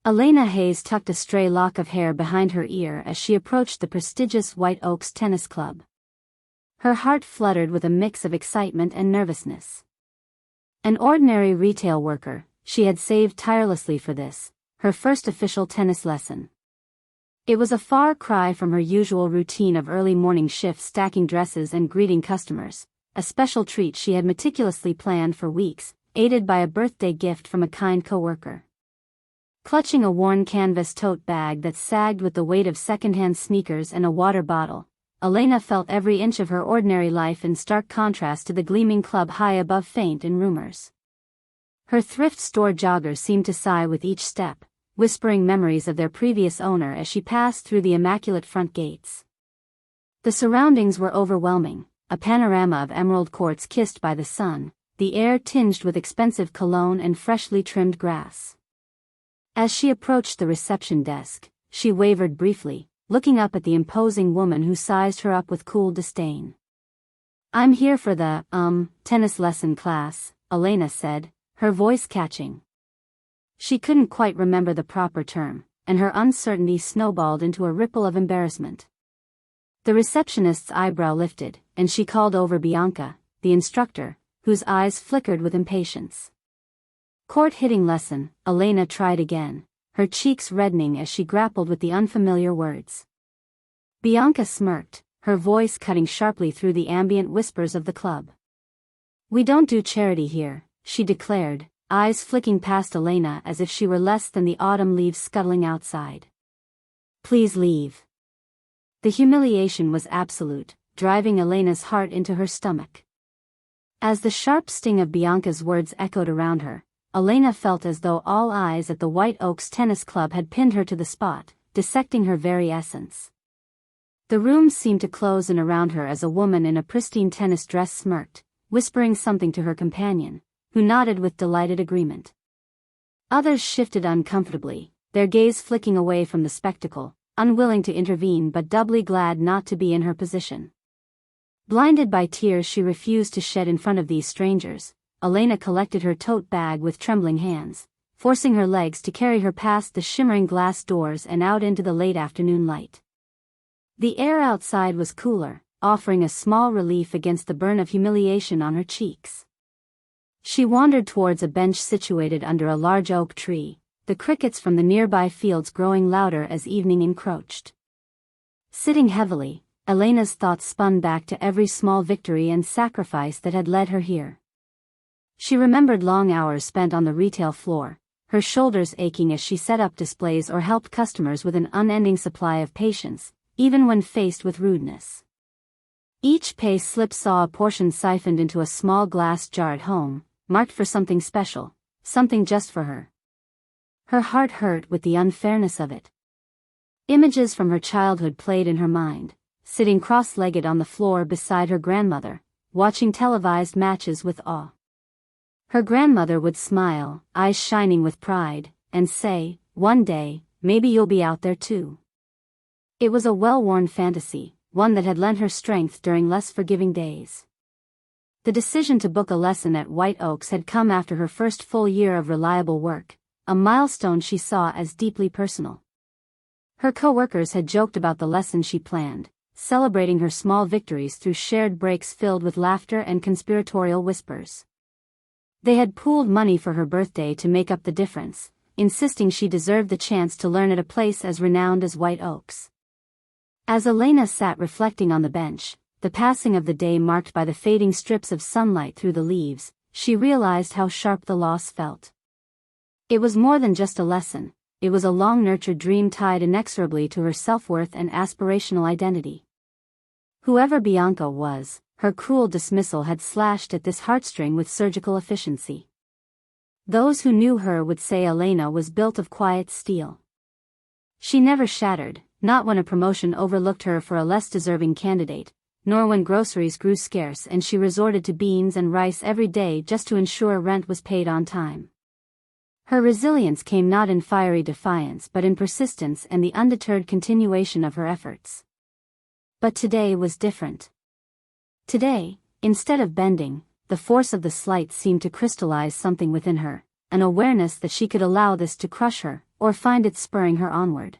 Elena Hayes tucked a stray lock of hair behind her ear as she approached the prestigious White Oaks Tennis Club. Her heart fluttered with a mix of excitement and nervousness. An ordinary retail worker, she had saved tirelessly for this, her first official tennis lesson. It was a far cry from her usual routine of early morning shifts stacking dresses and greeting customers, a special treat she had meticulously planned for weeks, aided by a birthday gift from a kind coworker. Clutching a worn canvas tote bag that sagged with the weight of secondhand sneakers and a water bottle, Elena felt every inch of her ordinary life in stark contrast to the gleaming club high above faint in rumors. Her thrift store joggers seemed to sigh with each step, whispering memories of their previous owner as she passed through the immaculate front gates. The surroundings were overwhelming, a panorama of emerald courts kissed by the sun, the air tinged with expensive cologne and freshly trimmed grass. As she approached the reception desk, she wavered briefly, looking up at the imposing woman who sized her up with cool disdain. "I'm here for the, tennis lesson class," Elena said, her voice catching. She couldn't quite remember the proper term, and her uncertainty snowballed into a ripple of embarrassment. The receptionist's eyebrow lifted, and she called over Bianca, the instructor, whose eyes flickered with impatience. "Court hitting lesson," Elena tried again, her cheeks reddening as she grappled with the unfamiliar words. Bianca smirked, her voice cutting sharply through the ambient whispers of the club. "We don't do charity here," she declared, eyes flicking past Elena as if she were less than the autumn leaves scuttling outside. "Please leave." The humiliation was absolute, driving Elena's heart into her stomach. As the sharp sting of Bianca's words echoed around her, Elena felt as though all eyes at the White Oaks Tennis Club had pinned her to the spot, dissecting her very essence. The room seemed to close in around her as a woman in a pristine tennis dress smirked, whispering something to her companion, who nodded with delighted agreement. Others shifted uncomfortably, their gaze flicking away from the spectacle, unwilling to intervene but doubly glad not to be in her position. Blinded by tears she refused to shed in front of these strangers, Elena collected her tote bag with trembling hands, forcing her legs to carry her past the shimmering glass doors and out into the late afternoon light. The air outside was cooler, offering a small relief against the burn of humiliation on her cheeks. She wandered towards a bench situated under a large oak tree, the crickets from the nearby fields growing louder as evening encroached. Sitting heavily, Elena's thoughts spun back to every small victory and sacrifice that had led her here. She remembered long hours spent on the retail floor, her shoulders aching as she set up displays or helped customers with an unending supply of patience, even when faced with rudeness. Each pay slip saw a portion siphoned into a small glass jar at home, marked for something special, something just for her. Her heart hurt with the unfairness of it. Images from her childhood played in her mind, sitting cross-legged on the floor beside her grandmother, watching televised matches with awe. Her grandmother would smile, eyes shining with pride, and say, "One day, maybe you'll be out there too." It was a well-worn fantasy, one that had lent her strength during less forgiving days. The decision to book a lesson at White Oaks had come after her first full year of reliable work, a milestone she saw as deeply personal. Her co-workers had joked about the lesson she planned, celebrating her small victories through shared breaks filled with laughter and conspiratorial whispers. They had pooled money for her birthday to make up the difference, insisting she deserved the chance to learn at a place as renowned as White Oaks. As Elena sat reflecting on the bench, the passing of the day marked by the fading strips of sunlight through the leaves, she realized how sharp the loss felt. It was more than just a lesson, it was a long-nurtured dream tied inexorably to her self-worth and aspirational identity. Whoever Bianca was, her cruel dismissal had slashed at this heartstring with surgical efficiency. Those who knew her would say Elena was built of quiet steel. She never shattered, not when a promotion overlooked her for a less deserving candidate, nor when groceries grew scarce and she resorted to beans and rice every day just to ensure rent was paid on time. Her resilience came not in fiery defiance but in persistence and the undeterred continuation of her efforts. But today was different. Today, instead of bending, the force of the slight seemed to crystallize something within her, an awareness that she could allow this to crush her, or find it spurring her onward.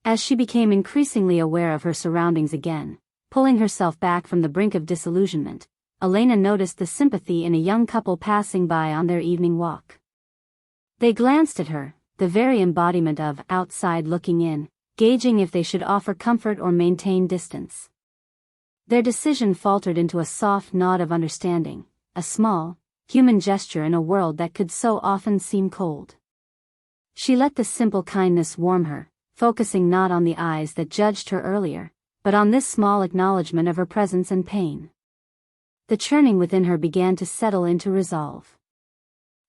As she became increasingly aware of her surroundings again, pulling herself back from the brink of disillusionment, Elena noticed the sympathy in a young couple passing by on their evening walk. They glanced at her, the very embodiment of outside looking in, gauging if they should offer comfort or maintain distance. Their decision faltered into a soft nod of understanding, a small, human gesture in a world that could so often seem cold. She let the simple kindness warm her, focusing not on the eyes that judged her earlier, but on this small acknowledgement of her presence and pain. The churning within her began to settle into resolve.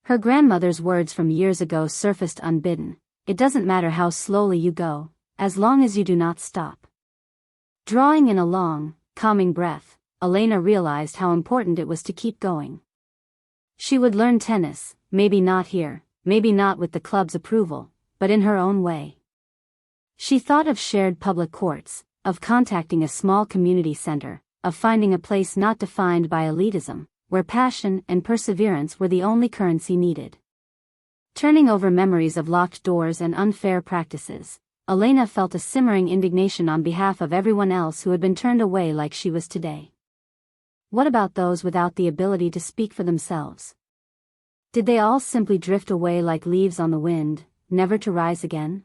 Her grandmother's words from years ago surfaced unbidden: "It doesn't matter how slowly you go, as long as you do not stop." Drawing in a long, calming breath, Elena realized how important it was to keep going. She would learn tennis, maybe not here, maybe not with the club's approval, but in her own way. She thought of shared public courts, of contacting a small community center, of finding a place not defined by elitism, where passion and perseverance were the only currency needed. Turning over memories of locked doors and unfair practices, Elena felt a simmering indignation on behalf of everyone else who had been turned away like she was today. What about those without the ability to speak for themselves? Did they all simply drift away like leaves on the wind, never to rise again?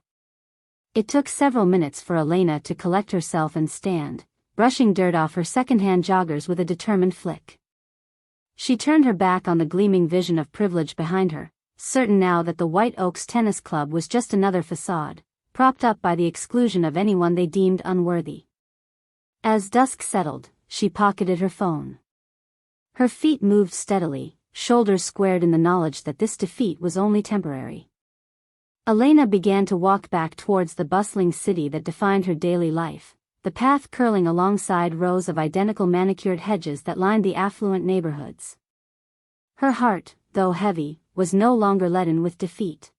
It took several minutes for Elena to collect herself and stand, brushing dirt off her second-hand joggers with a determined flick. She turned her back on the gleaming vision of privilege behind her, certain now that the White Oaks Tennis Club was just another facade, propped up by the exclusion of anyone they deemed unworthy. As dusk settled, she pocketed her phone. Her feet moved steadily, shoulders squared in the knowledge that this defeat was only temporary. Elena began to walk back towards the bustling city that defined her daily life, the path curling alongside rows of identical manicured hedges that lined the affluent neighborhoods. Her heart, though heavy, was no longer leaden with defeat.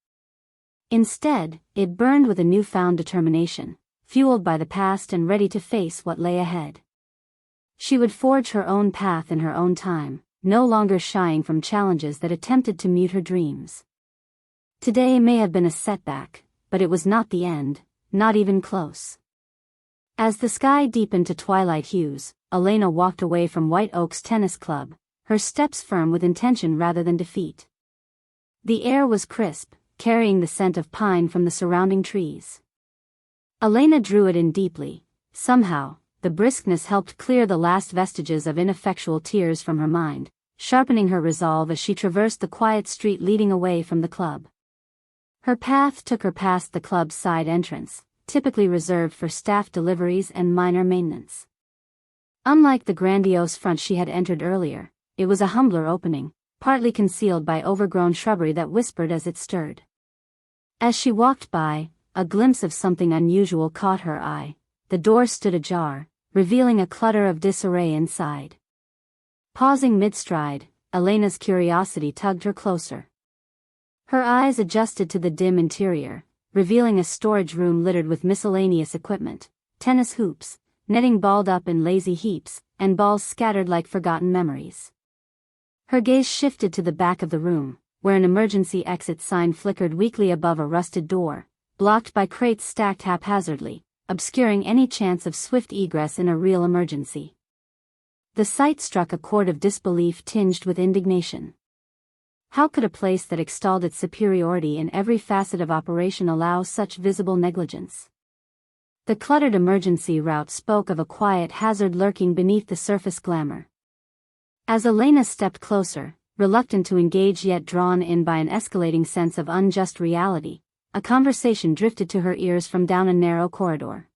Instead, it burned with a newfound determination, fueled by the past and ready to face what lay ahead. She would forge her own path in her own time, no longer shying from challenges that attempted to mute her dreams. Today may have been a setback, but it was not the end, not even close. As the sky deepened to twilight hues, Elena walked away from White Oaks Tennis Club, her steps firm with intention rather than defeat. The air was crisp, carrying the scent of pine from the surrounding trees. Elena drew it in deeply. Somehow, the briskness helped clear the last vestiges of ineffectual tears from her mind, sharpening her resolve as she traversed the quiet street leading away from the club. Her path took her past the club's side entrance, typically reserved for staff deliveries and minor maintenance. Unlike the grandiose front she had entered earlier, it was a humbler opening, partly concealed by overgrown shrubbery that whispered as it stirred. As she walked by, a glimpse of something unusual caught her eye. The door stood ajar, revealing a clutter of disarray inside. Pausing mid-stride, Elena's curiosity tugged her closer. Her eyes adjusted to the dim interior, revealing a storage room littered with miscellaneous equipment, tennis hoops, netting balled up in lazy heaps, and balls scattered like forgotten memories. Her gaze shifted to the back of the room, where an emergency exit sign flickered weakly above a rusted door, blocked by crates stacked haphazardly, obscuring any chance of swift egress in a real emergency. The sight struck a chord of disbelief tinged with indignation. How could a place that extolled its superiority in every facet of operation allow such visible negligence? The cluttered emergency route spoke of a quiet hazard lurking beneath the surface glamour. As Elena stepped closer, reluctant to engage yet drawn in by an escalating sense of unjust reality, a conversation drifted to her ears from down a narrow corridor.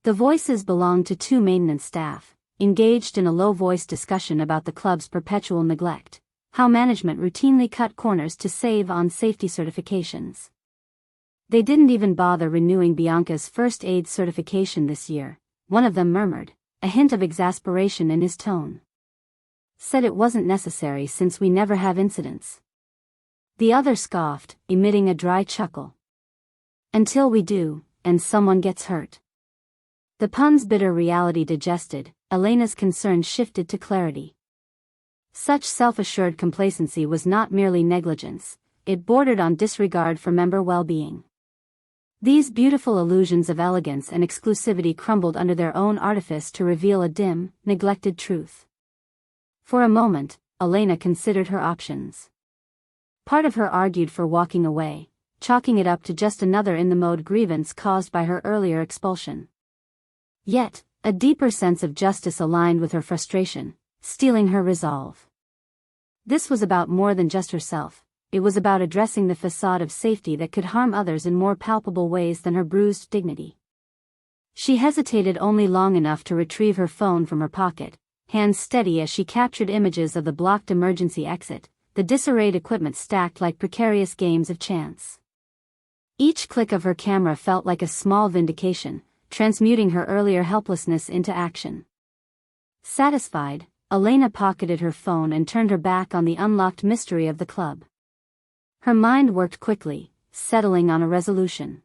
The voices belonged to two maintenance staff, engaged in a low-voiced discussion about the club's perpetual neglect, how management routinely cut corners to save on safety certifications. They didn't even bother renewing Bianca's first aid certification this year, one of them murmured, a hint of exasperation in his tone. Said it wasn't necessary since we never have incidents. The other scoffed, emitting a dry chuckle. Until we do, and someone gets hurt. The pun's bitter reality digested, Elena's concern shifted to clarity. Such self-assured complacency was not merely negligence, it bordered on disregard for member well-being. These beautiful illusions of elegance and exclusivity crumbled under their own artifice to reveal a dim, neglected truth. For a moment, Elena considered her options. Part of her argued for walking away, chalking it up to just another in-the-mode grievance caused by her earlier expulsion. Yet, a deeper sense of justice aligned with her frustration, stealing her resolve. This was about more than just herself. It was about addressing the facade of safety that could harm others in more palpable ways than her bruised dignity. She hesitated only long enough to retrieve her phone from her pocket, hands steady as she captured images of the blocked emergency exit, the disarrayed equipment stacked like precarious games of chance. Each click of her camera felt like a small vindication, transmuting her earlier helplessness into action. Satisfied, Elena pocketed her phone and turned her back on the unlocked mystery of the club. Her mind worked quickly, settling on a resolution.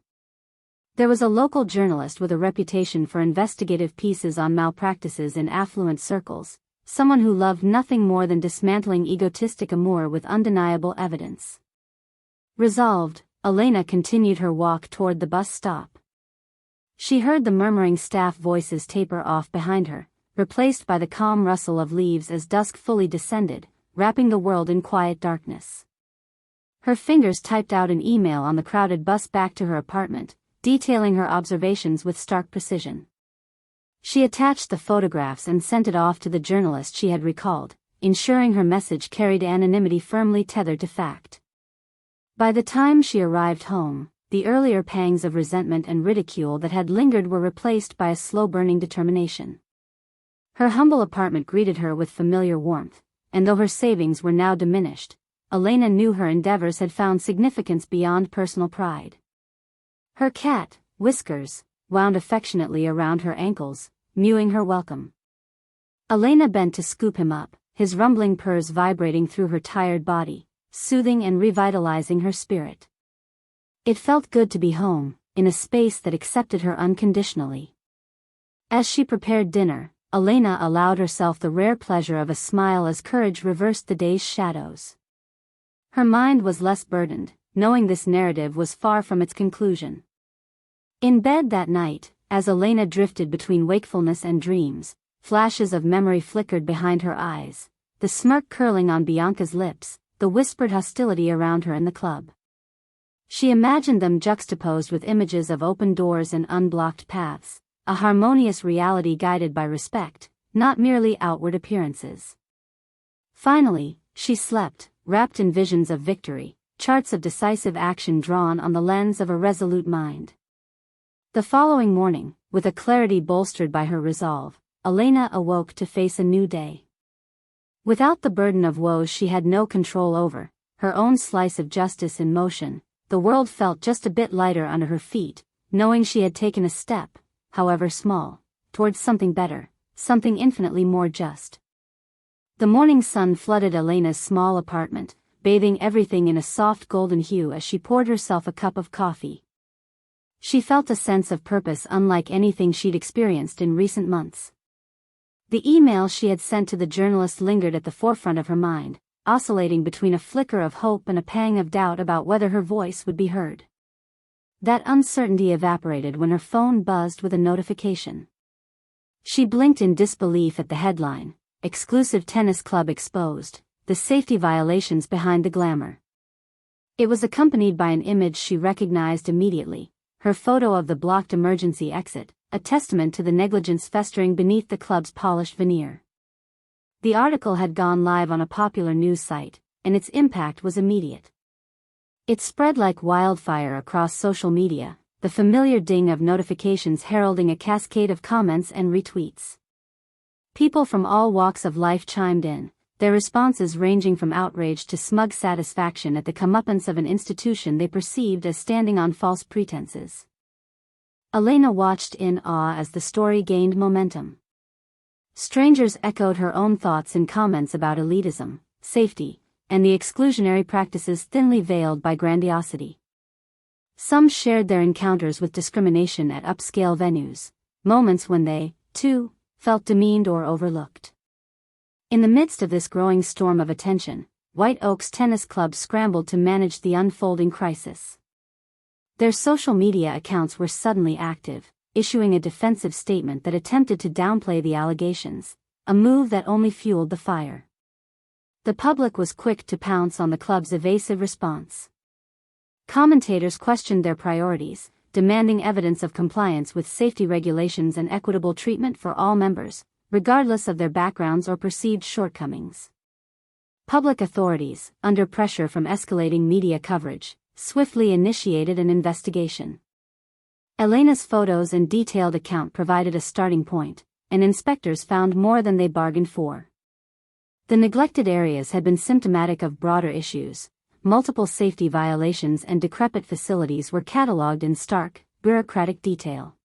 There was a local journalist with a reputation for investigative pieces on malpractices in affluent circles, someone who loved nothing more than dismantling egotistic amour with undeniable evidence. Resolved, Elena continued her walk toward the bus stop. She heard the murmuring staff voices taper off behind her, replaced by the calm rustle of leaves as dusk fully descended, wrapping the world in quiet darkness. Her fingers typed out an email on the crowded bus back to her apartment, detailing her observations with stark precision. She attached the photographs and sent it off to the journalist she had recalled, ensuring her message carried anonymity firmly tethered to fact. By the time she arrived home, the earlier pangs of resentment and ridicule that had lingered were replaced by a slow-burning determination. Her humble apartment greeted her with familiar warmth, and though her savings were now diminished, Elena knew her endeavors had found significance beyond personal pride. Her cat, Whiskers, wound affectionately around her ankles, mewing her welcome. Elena bent to scoop him up, his rumbling purrs vibrating through her tired body, soothing and revitalizing her spirit. It felt good to be home, in a space that accepted her unconditionally. As she prepared dinner, Elena allowed herself the rare pleasure of a smile as courage reversed the day's shadows. Her mind was less burdened, knowing this narrative was far from its conclusion. In bed that night, as Elena drifted between wakefulness and dreams, flashes of memory flickered behind her eyes, the smirk curling on Bianca's lips, the whispered hostility around her in the club. She imagined them juxtaposed with images of open doors and unblocked paths, a harmonious reality guided by respect, not merely outward appearances. Finally, she slept, wrapped in visions of victory, charts of decisive action drawn on the lens of a resolute mind. The following morning, with a clarity bolstered by her resolve, Elena awoke to face a new day. Without the burden of woes she had no control over, her own slice of justice in motion, the world felt just a bit lighter under her feet, knowing she had taken a step, however small, towards something better, something infinitely more just. The morning sun flooded Elena's small apartment, bathing everything in a soft golden hue as she poured herself a cup of coffee. She felt a sense of purpose unlike anything she'd experienced in recent months. The email she had sent to the journalist lingered at the forefront of her mind, oscillating between a flicker of hope and a pang of doubt about whether her voice would be heard. That uncertainty evaporated when her phone buzzed with a notification. She blinked in disbelief at the headline, "Exclusive Tennis Club Exposed, the Safety Violations Behind the Glamour." It was accompanied by an image she recognized immediately, her photo of the blocked emergency exit, a testament to the negligence festering beneath the club's polished veneer. The article had gone live on a popular news site, and its impact was immediate. It spread like wildfire across social media, the familiar ding of notifications heralding a cascade of comments and retweets. People from all walks of life chimed in, their responses ranging from outrage to smug satisfaction at the comeuppance of an institution they perceived as standing on false pretenses. Elena watched in awe as the story gained momentum. Strangers echoed her own thoughts in comments about elitism, safety, and the exclusionary practices thinly veiled by grandiosity. Some shared their encounters with discrimination at upscale venues, moments when they, too, felt demeaned or overlooked. In the midst of this growing storm of attention, White Oaks Tennis Club scrambled to manage the unfolding crisis. Their social media accounts were suddenly active, issuing a defensive statement that attempted to downplay the allegations, a move that only fueled the fire. The public was quick to pounce on the club's evasive response. Commentators questioned their priorities, demanding evidence of compliance with safety regulations and equitable treatment for all members, regardless of their backgrounds or perceived shortcomings. Public authorities, under pressure from escalating media coverage, swiftly initiated an investigation. Elena's photos and detailed account provided a starting point, and inspectors found more than they bargained for. The neglected areas had been symptomatic of broader issues. Multiple safety violations and decrepit facilities were catalogued in stark, bureaucratic detail.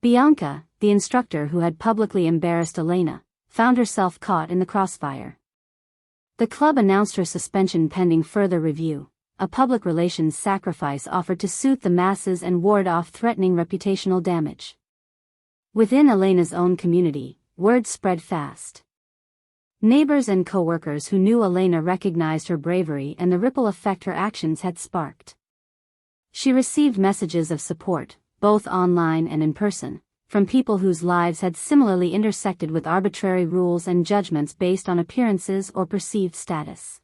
Bianca, the instructor who had publicly embarrassed Elena, found herself caught in the crossfire. The club announced her suspension pending further review, a public relations sacrifice offered to soothe the masses and ward off threatening reputational damage. Within Elena's own community, word spread fast. Neighbors and co-workers who knew Elena recognized her bravery and the ripple effect her actions had sparked. She received messages of support, both online and in person, from people whose lives had similarly intersected with arbitrary rules and judgments based on appearances or perceived status.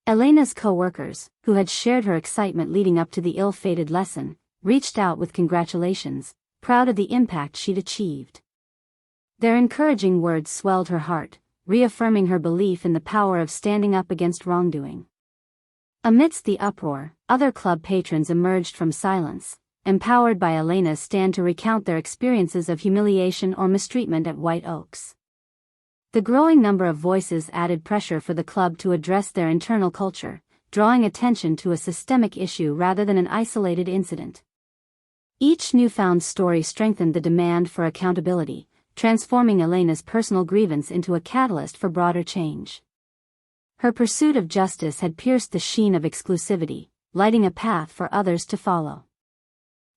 Elena's co-workers, who had shared her excitement leading up to the ill-fated lesson, reached out with congratulations, proud of the impact she'd achieved. Their encouraging words swelled her heart, reaffirming her belief in the power of standing up against wrongdoing. Amidst the uproar, other club patrons emerged from silence, empowered by Elena's stand to recount their experiences of humiliation or mistreatment at White Oaks. The growing number of voices added pressure for the club to address their internal culture, drawing attention to a systemic issue rather than an isolated incident. Each newfound story strengthened the demand for accountability, transforming Elena's personal grievance into a catalyst for broader change. Her pursuit of justice had pierced the sheen of exclusivity, lighting a path for others to follow.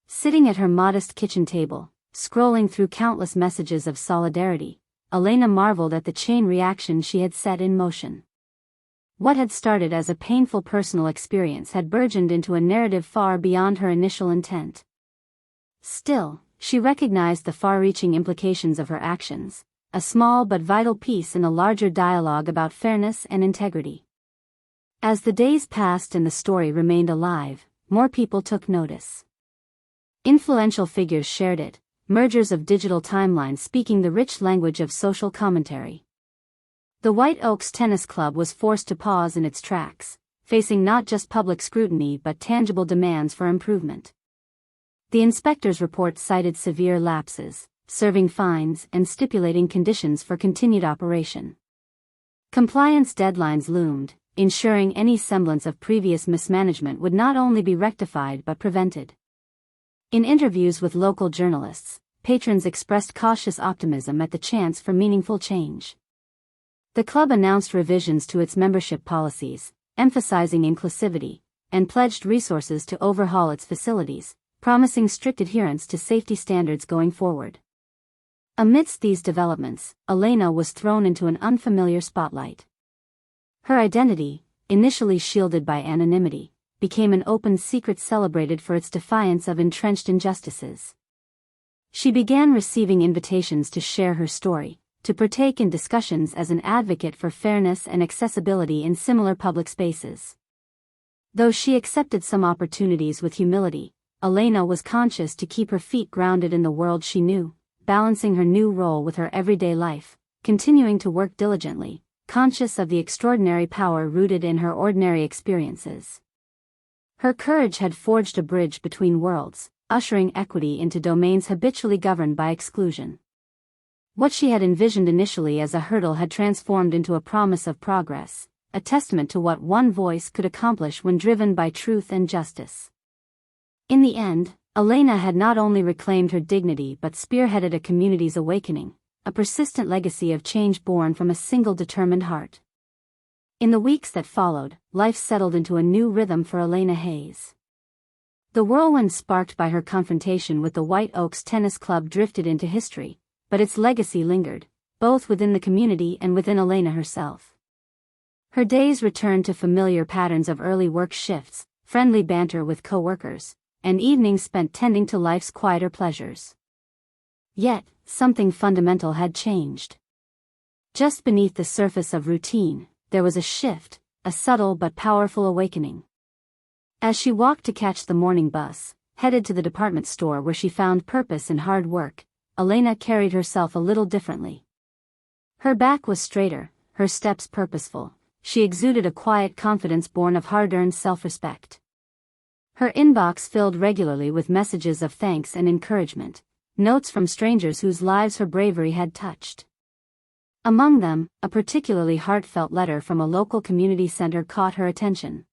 Sitting at her modest kitchen table, scrolling through countless messages of solidarity, Elena marveled at the chain reaction she had set in motion. What had started as a painful personal experience had burgeoned into a narrative far beyond her initial intent. Still, she recognized the far-reaching implications of her actions, a small but vital piece in a larger dialogue about fairness and integrity. As the days passed and the story remained alive, more people took notice. Influential figures shared it, mergers of digital timelines speaking the rich language of social commentary. The White Oaks Tennis Club was forced to pause in its tracks, facing not just public scrutiny but tangible demands for improvement. The inspector's report cited severe lapses, serving fines and stipulating conditions for continued operation. Compliance deadlines loomed, ensuring any semblance of previous mismanagement would not only be rectified but prevented. In interviews with local journalists, patrons expressed cautious optimism at the chance for meaningful change. The club announced revisions to its membership policies, emphasizing inclusivity, and pledged resources to overhaul its facilities, promising strict adherence to safety standards going forward. Amidst these developments, Elena was thrown into an unfamiliar spotlight. Her identity, initially shielded by anonymity, became an open secret celebrated for its defiance of entrenched injustices. She began receiving invitations to share her story, to partake in discussions as an advocate for fairness and accessibility in similar public spaces. Though she accepted some opportunities with humility, Elena was conscious to keep her feet grounded in the world she knew, balancing her new role with her everyday life, continuing to work diligently, conscious of the extraordinary power rooted in her ordinary experiences. Her courage had forged a bridge between worlds, ushering equity into domains habitually governed by exclusion. What she had envisioned initially as a hurdle had transformed into a promise of progress, a testament to what one voice could accomplish when driven by truth and justice. In the end, Elena had not only reclaimed her dignity but spearheaded a community's awakening, a persistent legacy of change born from a single determined heart. In the weeks that followed, life settled into a new rhythm for Elena Hayes. The whirlwind sparked by her confrontation with the White Oaks Tennis Club drifted into history, but its legacy lingered, both within the community and within Elena herself. Her days returned to familiar patterns of early work shifts, friendly banter with co-workers, and evenings spent tending to life's quieter pleasures. Yet, something fundamental had changed. Just beneath the surface of routine, there was a shift, a subtle but powerful awakening. As she walked to catch the morning bus, headed to the department store where she found purpose in hard work, Elena carried herself a little differently. Her back was straighter, her steps purposeful. She exuded a quiet confidence born of hard-earned self-respect. Her inbox filled regularly with messages of thanks and encouragement, notes from strangers whose lives her bravery had touched. Among them, a particularly heartfelt letter from a local community center caught her attention.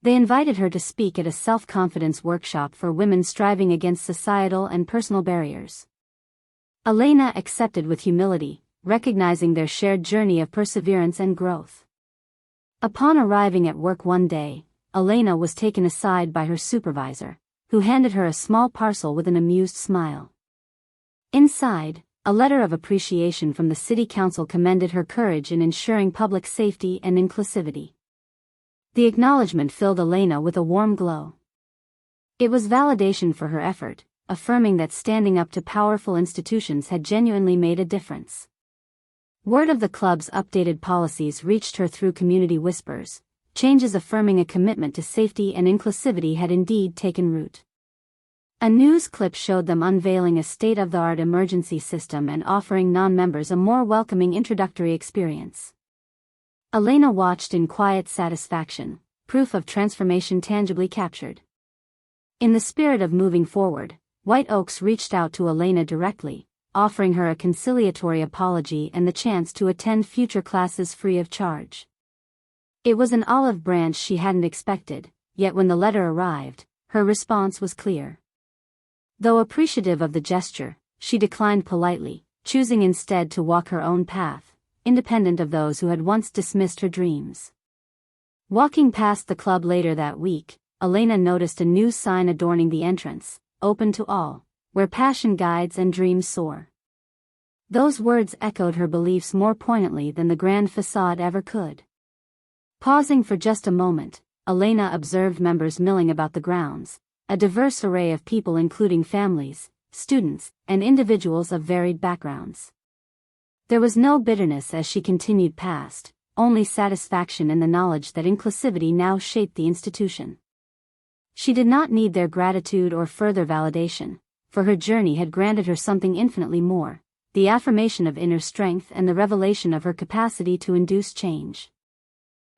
They invited her to speak at a self-confidence workshop for women striving against societal and personal barriers. Elena accepted with humility, recognizing their shared journey of perseverance and growth. Upon arriving at work one day, Elena was taken aside by her supervisor, who handed her a small parcel with an amused smile. Inside, a letter of appreciation from the city council commended her courage in ensuring public safety and inclusivity. The acknowledgement filled Elena with a warm glow. It was validation for her effort, affirming that standing up to powerful institutions had genuinely made a difference. Word of the club's updated policies reached her through community whispers, changes affirming a commitment to safety and inclusivity had indeed taken root. A news clip showed them unveiling a state-of-the-art emergency system and offering non-members a more welcoming introductory experience. Elena watched in quiet satisfaction, proof of transformation tangibly captured. In the spirit of moving forward, White Oaks reached out to Elena directly, offering her a conciliatory apology and the chance to attend future classes free of charge. It was an olive branch she hadn't expected, yet when the letter arrived, her response was clear. Though appreciative of the gesture, she declined politely, choosing instead to walk her own path, independent of those who had once dismissed her dreams. Walking past the club later that week, Elena noticed a new sign adorning the entrance, open to all, where passion guides and dreams soar. Those words echoed her beliefs more poignantly than the grand facade ever could. Pausing for just a moment, Elena observed members milling about the grounds, a diverse array of people including families, students, and individuals of varied backgrounds. There was no bitterness as she continued past, only satisfaction in the knowledge that inclusivity now shaped the institution. She did not need their gratitude or further validation, for her journey had granted her something infinitely more, the affirmation of inner strength and the revelation of her capacity to induce change.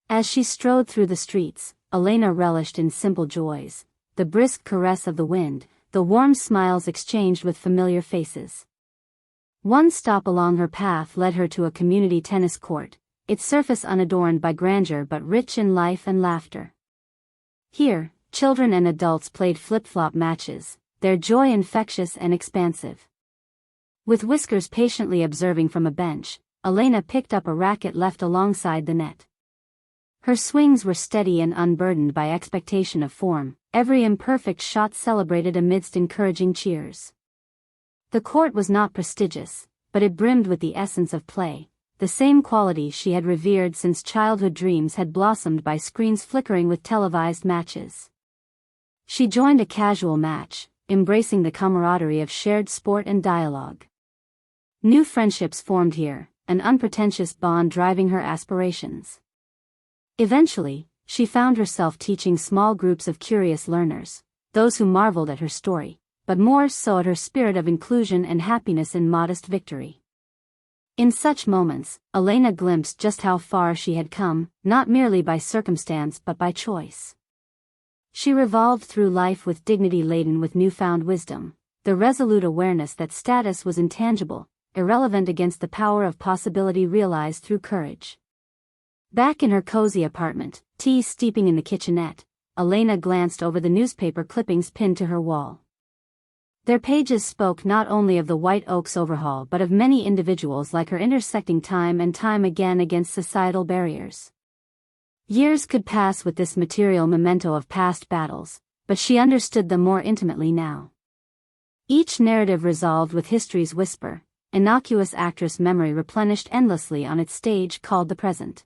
As she strode through the streets, Elena relished in simple joys, the brisk caress of the wind, the warm smiles exchanged with familiar faces. One stop along her path led her to a community tennis court, its surface unadorned by grandeur but rich in life and laughter. Here, children and adults played flip-flop matches, their joy infectious and expansive. With whiskers patiently observing from a bench, Elena picked up a racket left alongside the net. Her swings were steady and unburdened by expectation of form, every imperfect shot celebrated amidst encouraging cheers. The court was not prestigious, but it brimmed with the essence of play, the same quality she had revered since childhood dreams had blossomed by screens flickering with televised matches. She joined a casual match, embracing the camaraderie of shared sport and dialogue. New friendships formed here, an unpretentious bond driving her aspirations. Eventually, she found herself teaching small groups of curious learners, those who marveled at her story, but more so at her spirit of inclusion and happiness in modest victory. In such moments, Elena glimpsed just how far she had come, not merely by circumstance but by choice. She revolved through life with dignity laden with newfound wisdom, the resolute awareness that status was intangible, irrelevant against the power of possibility realized through courage. Back in her cozy apartment, tea steeping in the kitchenette, Elena glanced over the newspaper clippings pinned to her wall. Their pages spoke not only of the White Oaks overhaul but of many individuals like her intersecting time and time again against societal barriers. Years could pass with this material memento of past battles, but she understood them more intimately now. Each narrative resolved with history's whisper, innocuous actress memory replenished endlessly on its stage called the present.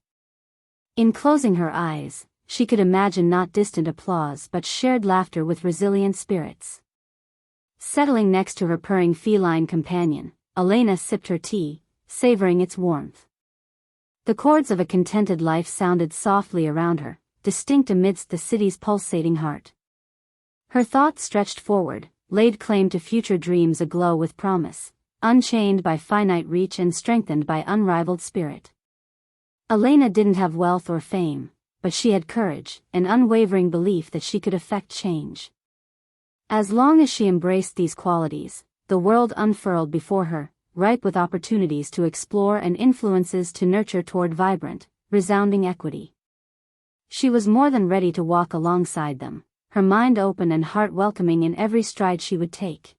In closing her eyes, she could imagine not distant applause but shared laughter with resilient spirits. Settling next to her purring feline companion, Elena sipped her tea, savoring its warmth. The chords of a contented life sounded softly around her, distinct amidst the city's pulsating heart. Her thoughts stretched forward, laid claim to future dreams aglow with promise, unchained by finite reach and strengthened by unrivaled spirit. Elena didn't have wealth or fame, but she had courage, an unwavering belief that she could effect change. As long as she embraced these qualities, the world unfurled before her, ripe with opportunities to explore and influences to nurture toward vibrant, resounding equity. She was more than ready to walk alongside them, her mind open and heart welcoming in every stride she would take.